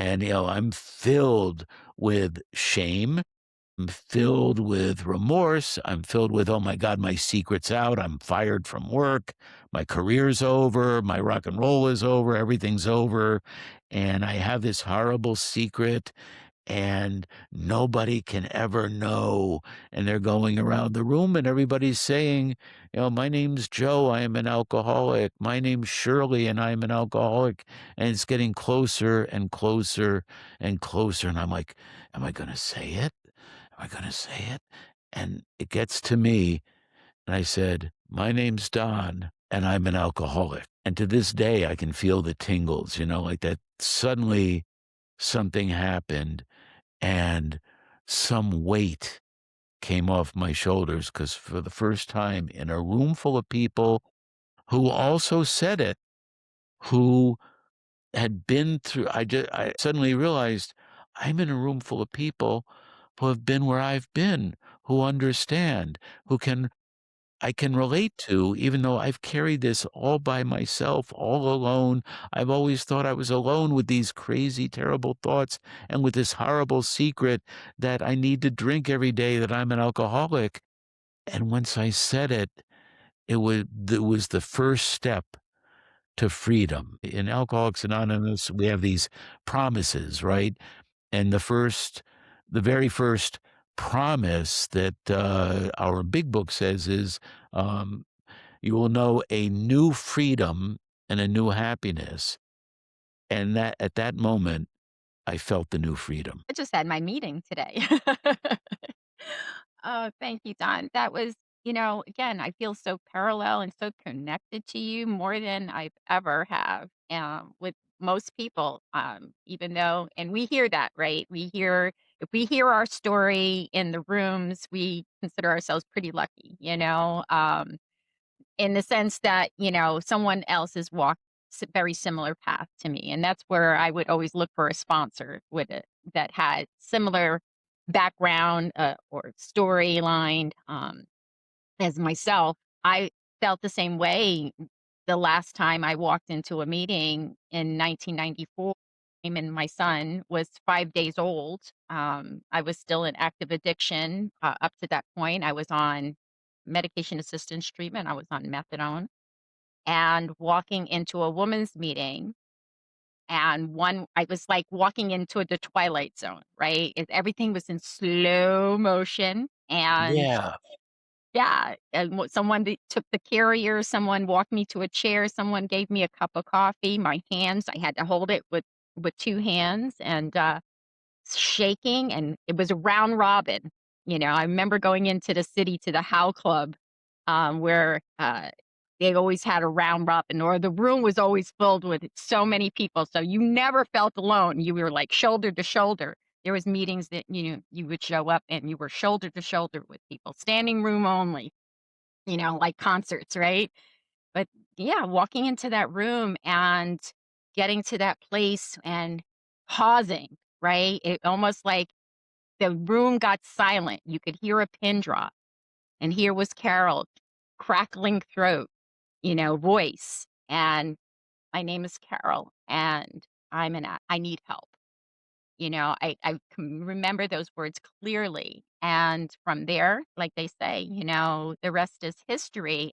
And, I'm filled with shame. I'm filled with remorse. I'm filled with, oh my God, my secret's out. I'm fired from work. My career's over. My rock and roll is over. Everything's over. And I have this horrible secret and nobody can ever know. And they're going around the room and everybody's saying, my name's Joe, I am an alcoholic. My name's Shirley, and I'm an alcoholic. And it's getting closer and closer and closer. And I'm like, am I going to say it? Am I going to say it? And it gets to me. And I said, my name's Don, and I'm an alcoholic. And to this day, I can feel the tingles, like that suddenly something happened and some weight came off my shoulders because for the first time in a room full of people who also said it, who had been through, I suddenly realized I'm in a room full of people who have been where I've been, who understand, who I can relate to, even though I've carried this all by myself, all alone. I've always thought I was alone with these crazy, terrible thoughts and with this horrible secret that I need to drink every day, that I'm an alcoholic. And once I said it, it was the first step to freedom. In Alcoholics Anonymous, we have these promises, right? And the very first promise that our big book says is, um, you will know a new freedom and a new happiness. And that at that moment, I felt the new freedom. I just had my meeting today. Oh, thank you, Don. That was, again, I feel so parallel and so connected to you more than I've ever have with most people. Even though, and we hear that, right? If we hear our story in the rooms, we consider ourselves pretty lucky, in the sense that, someone else has walked very similar path to me, and that's where I would always look for a sponsor with it that had similar background, or storyline, as myself. I felt the same way the last time I walked into a meeting in 1994, and my son was 5 days old. I was still in active addiction, up to that point. I was on medication assistance treatment, I was on methadone, and walking into a woman's meeting, and one I was, like, walking into the twilight zone, right? Everything was in slow motion, and Yeah. yeah, and someone that took the carrier, someone walked me to a chair, someone gave me a cup of coffee, my hands, I had to hold it with 2 hands, and, shaking, and it was a round robin. I remember going into the city to the How Club, where, they always had a round robin, or the room was always filled with so many people, so you never felt alone. You were, like, shoulder to shoulder. There was meetings that, you would show up and you were shoulder to shoulder with people, standing room only, like concerts, right? But, yeah, walking into that room and getting to that place and pausing, right? It almost like the room got silent. You could hear a pin drop, and here was Carol, crackling throat, voice, and, "My name is Carol, and I need help." I can remember those words clearly, and from there, like they say, the rest is history.